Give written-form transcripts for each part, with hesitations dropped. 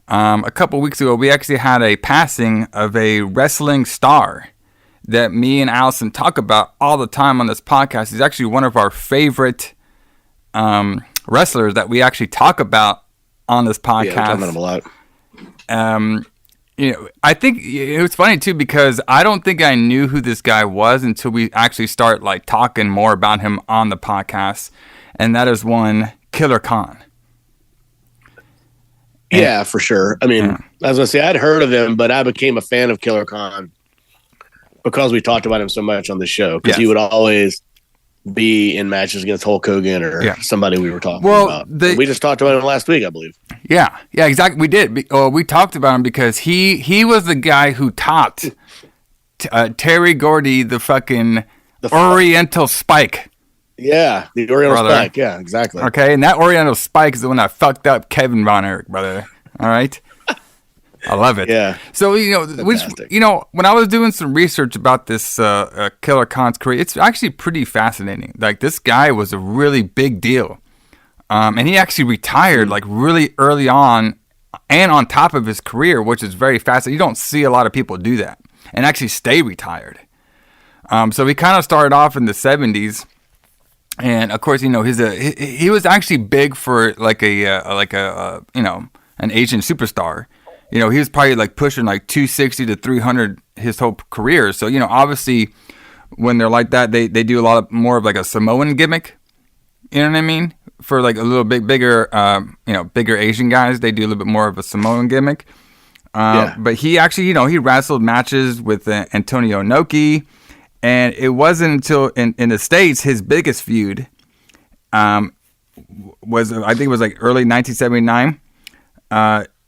A couple weeks ago, we actually had a passing of a wrestling star that me and Allison talk about all the time on this podcast. He's actually one of our favorite wrestlers that we actually talk about on this podcast. Yeah, we talk about him a lot. I think it was funny too because I don't think I knew who this guy was until we actually start like talking more about him on the podcast, and that is one Killer Khan. Yeah, for sure. I mean, I was gonna say I'd heard of him, but I became a fan of Killer Khan because we talked about him so much on the show. Because he would always be in matches against Hulk Hogan or somebody we were talking about. We just talked about him last week, I believe. Yeah, exactly. We did. We talked about him because he was the guy who taught Terry Gordy the fucking Oriental Spike. Yeah, the Oriental Spike. Yeah, exactly. Okay, and that Oriental Spike is the one that fucked up Kevin Von Erich, brother. All right. I love it. Yeah. So, when I was doing some research about this Killer Khan's career, it's actually pretty fascinating. Like, this guy was a really big deal. And he actually retired, like, really early on and on top of his career, which is very fascinating. You don't see a lot of people do that and actually stay retired. So he kind of started off in the 70s. And, of course, he was actually big for, an Asian superstar. He was probably like pushing like 260 to 300 his whole career. So, obviously when they're like that, they do a lot more of like a Samoan gimmick. You know what I mean? For like a little bit bigger, bigger Asian guys, they do a little bit more of a Samoan gimmick. But he actually, he wrestled matches with Antonio Inoki. And it wasn't until in the States, his biggest feud was, I think it was like early 1979.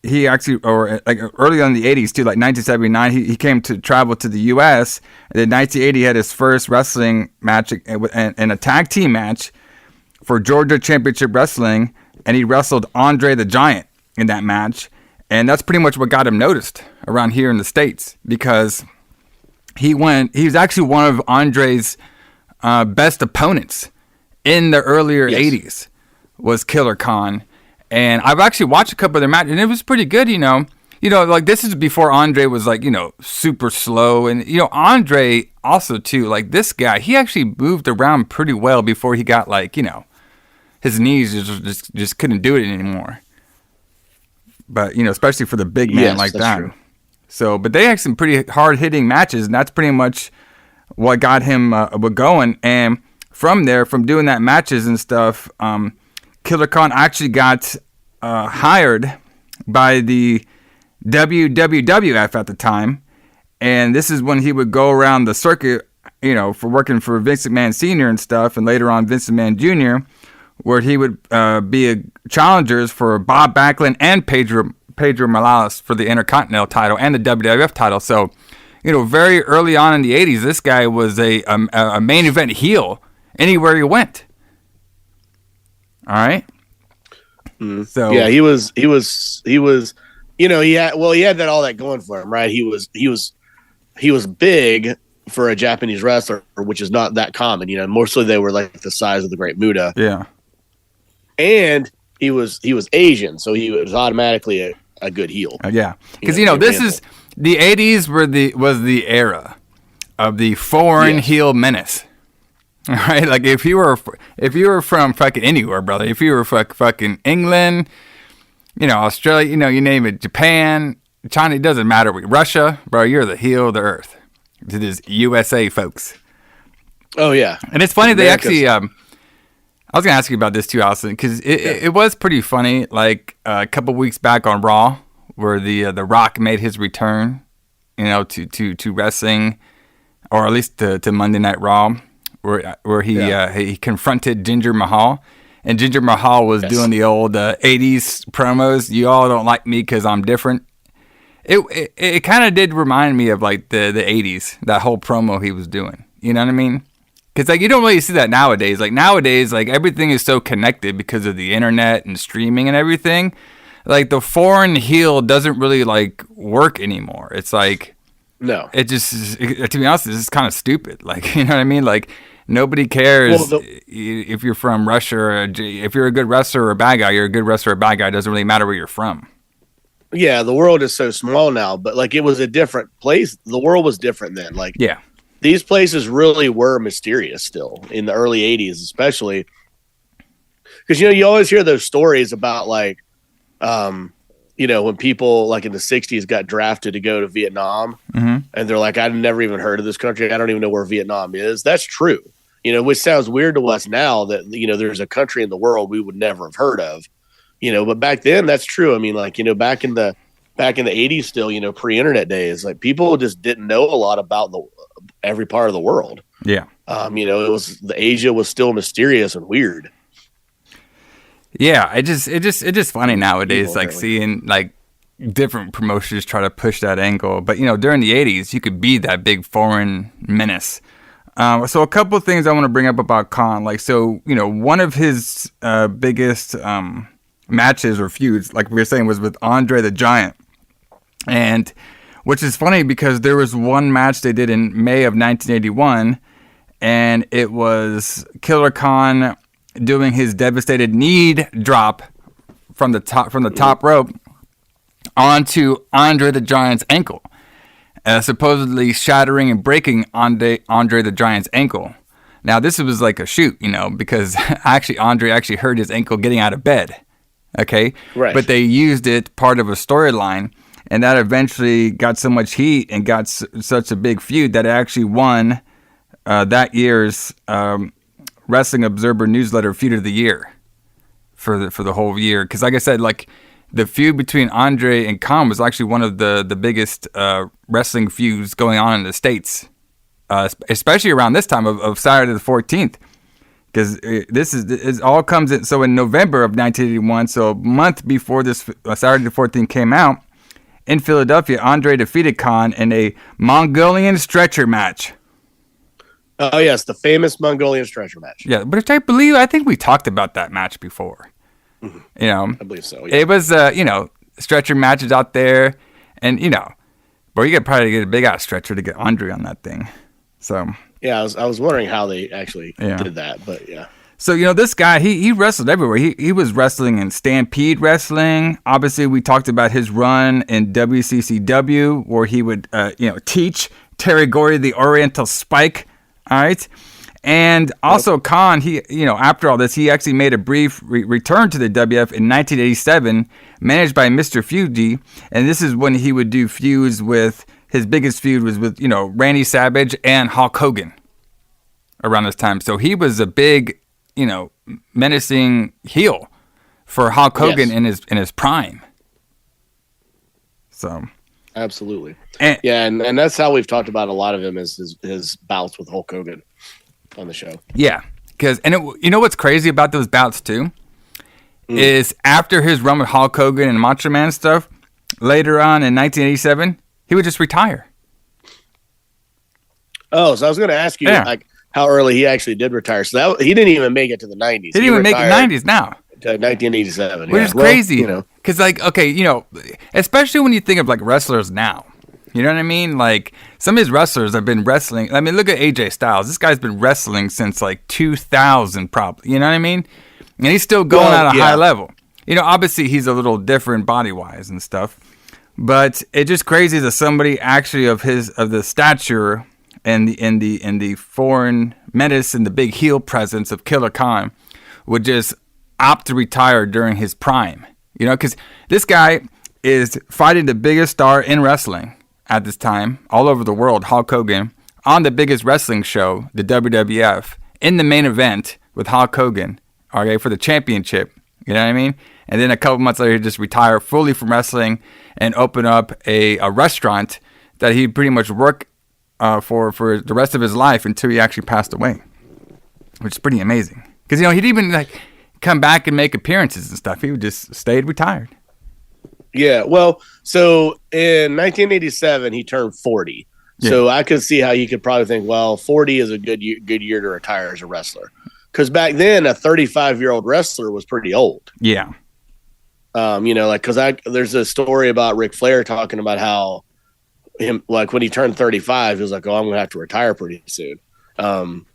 He actually, or like early on in the 80s too, like 1979, he came to travel to the U.S. And in 1980, he had his first wrestling match and a tag team match for Georgia Championship Wrestling, and he wrestled Andre the Giant in that match. And that's pretty much what got him noticed around here in the States, because he was actually one of Andre's best opponents in the earlier 80s was Killer Khan. And I've actually watched a couple of their matches, and it was pretty good, like this is before Andre was like, super slow. And, Andre also too, like this guy, he actually moved around pretty well before he got like, his knees just couldn't do it anymore. But, especially for the big man like that. True. So, but they had some pretty hard hitting matches, and that's pretty much what got him going. And from there, from doing that matches and stuff, Killer Khan actually got hired by the WWF at the time, and this is when he would go around the circuit, for working for Vince McMahon Sr. and stuff, and later on Vince McMahon Jr., where he would be challengers for Bob Backlund and Pedro Morales for the Intercontinental title and the WWF title. So, very early on in the 80s, this guy was a main event heel anywhere he went. All right. So yeah, he was, he had that all that going for him, right? He was big for a Japanese wrestler, which is not that common, more so they were like the size of the Great Muta. Yeah. And he was Asian, so he was automatically a good heel. Yeah. Because this is the 80s was the era of the foreign heel menace. All right, like if you were from fucking anywhere, brother, if you were fucking England, Australia, you name it, Japan, China, it doesn't matter. Russia, bro, you're the heel of the earth to this USA folks. Oh yeah, and it's funny they actually. I was gonna ask you about this too, Allison, because it was pretty funny. Like a couple weeks back on Raw, where the Rock made his return, to wrestling, or at least to Monday Night Raw. Where he confronted Jinder Mahal, and Jinder Mahal was doing the old 80s promos. You all don't like me because I'm different. It kind of did remind me of like the 80s, that whole promo he was doing. You know what I mean? Because like you don't really see that nowadays. Like nowadays, like everything is so connected because of the internet and streaming and everything. Like the foreign heel doesn't really like work anymore. It's like no, it just to be honest, it's just kind of stupid. Like you know what I mean? Like nobody cares if you're from Russia or if you're a good wrestler or a bad guy. You're a good wrestler or a bad guy. It doesn't really matter where you're from. Yeah, the world is so small now, but like it was a different place. The world was different then. Like Yeah. these places really were mysterious still in the early 80s, especially because you always hear those stories about like when people like in the 60s got drafted to go to Vietnam, and they're like, I've never even heard of this country. I don't even know where Vietnam is. That's true. Which sounds weird to us now that there's a country in the world we would never have heard of. But back then that's true. I mean, like, back in the 80s still, pre-internet days, like people just didn't know a lot about every part of the world. Yeah. The Asia was still mysterious and weird. Yeah, it's just funny nowadays, like seeing like different promotions try to push that angle. But during the 80s, you could be that big foreign menace. So a couple of things I want to bring up about Khan, like, so one of his biggest matches or feuds, like we were saying, was with Andre the Giant, and which is funny because there was one match they did in May of 1981, and it was Killer Khan doing his devastated knee drop from the top rope onto Andre the Giant's ankle, supposedly shattering and breaking Andre the Giant's ankle. Now this was like a shoot, because Andre actually hurt his ankle getting out of bed. Okay, right. But they used it part of a storyline, and that eventually got so much heat and got such a big feud that it actually won that year's Wrestling Observer newsletter feud of the year for the whole year. Because like I said, like the feud between Andre and Khan was actually one of the biggest wrestling feuds going on in the States, especially around this time of Saturday the 14th. Because it all comes in. So in November of 1981, so a month before this Saturday the 14th came out, in Philadelphia, Andre defeated Khan in a Mongolian stretcher match. Oh, yes, the famous Mongolian stretcher match. Yeah, but I think we talked about that match before. I believe so. Yeah. It was, stretcher matches out there, and, but you could probably get a big-ass stretcher to get Andre on that thing. So... Yeah, I was wondering how they actually did that, but yeah. So, this guy, he wrestled everywhere. He was wrestling in Stampede Wrestling. Obviously, we talked about his run in WCCW, where he would, teach Terry Gordy the Oriental Spike. All right. And also Khan, he, after all this, he actually made a brief return to the WF in 1987, managed by Mr. Fuji. And this is when he would do feuds with... His biggest feud was with, Randy Savage and Hulk Hogan around this time. So he was a big, menacing heel for Hulk Hogan in his prime. So absolutely. And that's how we've talked about a lot of him is his bouts with Hulk Hogan on the show. Yeah. What's crazy about those bouts too? Is after his run with Hulk Hogan and Macho Man stuff, later on in 1987, he would just retire. Oh, so I was going to ask you like how early he actually did retire. So he didn't even make it to the 90s. He didn't even make the 90s now. To 1987. Which is crazy. Because, especially when you think of, like, wrestlers now. You know what I mean? Like, some of his wrestlers have been wrestling. I mean, look at AJ Styles. This guy's been wrestling since, like, 2000 probably. You know what I mean? And he's still going at a high level. Obviously he's a little different body-wise and stuff. But it's just crazy that somebody actually of the stature and the foreign menace and the big heel presence of Killer Khan would just opt to retire during his prime. Because this guy is fighting the biggest star in wrestling at this time, all over the world, Hulk Hogan, on the biggest wrestling show, the WWF, in the main event with Hulk Hogan, okay, for the championship. You know what I mean? And then a couple months later, he just retire fully from wrestling and open up a restaurant that he pretty much worked for the rest of his life until he actually passed away, which is pretty amazing. Because, he didn't even come back and make appearances and stuff. He would just stayed retired. Yeah, well, so in 1987, he turned 40. Yeah. So I could see how you could probably think, well, 40 is a good year to retire as a wrestler. Because back then, a 35-year-old wrestler was pretty old. Yeah. There's a story about Ric Flair talking about how when he turned 35, he was like, oh, I'm going to have to retire pretty soon. And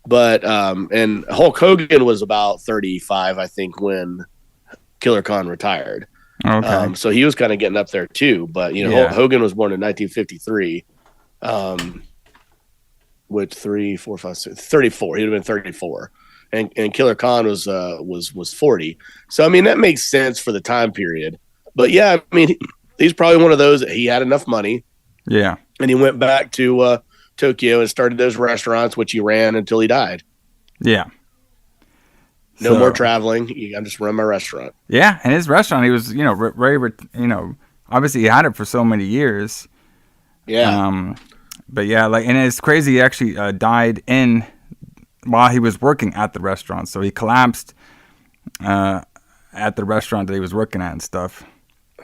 Hulk Hogan was about 35, I think, when Killer Khan retired. Okay. So he was kind of getting up there too. But Yeah. Hogan was born in 1953. With 3, 4, 5, 6, 34. He'd have been 34. And Killer Khan was 40. So I mean that makes sense for the time period. But yeah, I mean he's probably one of those that he had enough money. Yeah. And he went back to Tokyo and started those restaurants, which he ran until he died. Yeah. No more traveling. I just run my restaurant. Yeah, and his restaurant, he was, very, obviously he had it for so many years. Yeah. But yeah, and it's crazy. He actually died while he was working at the restaurant. So he collapsed at the restaurant that he was working at and stuff.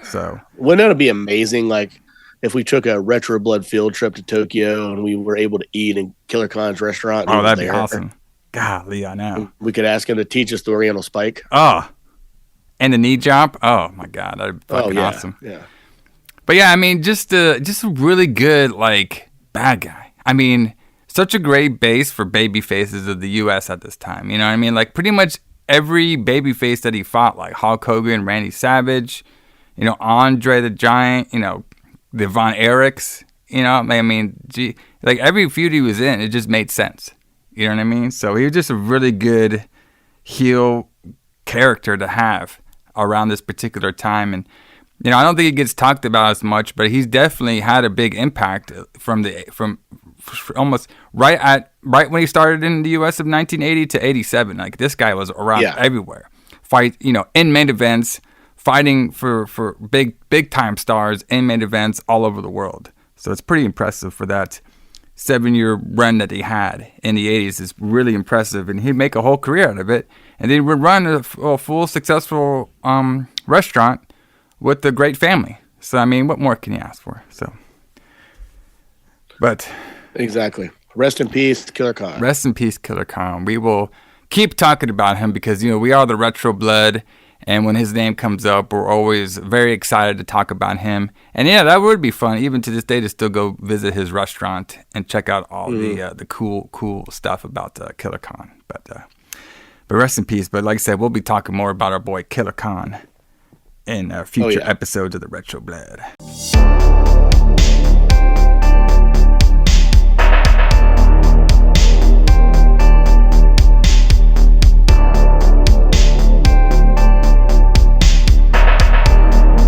So wouldn't that be amazing? Like if we took a Retro Blood field trip to Tokyo and we were able to eat in Killer Khan's restaurant. Oh, that'd be awesome. Golly, I know. We could ask him to teach us the Oriental Spike. Oh, and the knee jump. Oh my God, that'd be fucking awesome. Yeah. But yeah, I mean, just a really good bad guy. I mean, such a great base for baby faces of the U.S. at this time. You know what I mean? Like pretty much every baby face that he fought, like Hulk Hogan, Randy Savage, Andre the Giant, the Von Erichs. I mean, every feud he was in, it just made sense. You know what I mean? So he was just a really good heel character to have around this particular time. And, I don't think he gets talked about as much, but he's definitely had a big impact from almost right when he started in the U.S. of 1980 to 87. Like this guy was around everywhere. In main events, fighting for big time stars in main events all over the world. So it's pretty impressive for that 7-year run that he had in the 80s is really impressive, and he'd make a whole career out of it, and then he would run a full successful restaurant with a great family. So I mean, what more can you ask for? So, but exactly. Rest in peace, Killer Khan. Rest in peace, Killer Khan. We will keep talking about him because we are the Retro Blood. And when his name comes up, we're always very excited to talk about him. And yeah, that would be fun, even to this day, to still go visit his restaurant and check out all the cool stuff about Killer Khan. But rest in peace. But like I said, we'll be talking more about our boy Killer Khan in future episodes of the Retro Blood.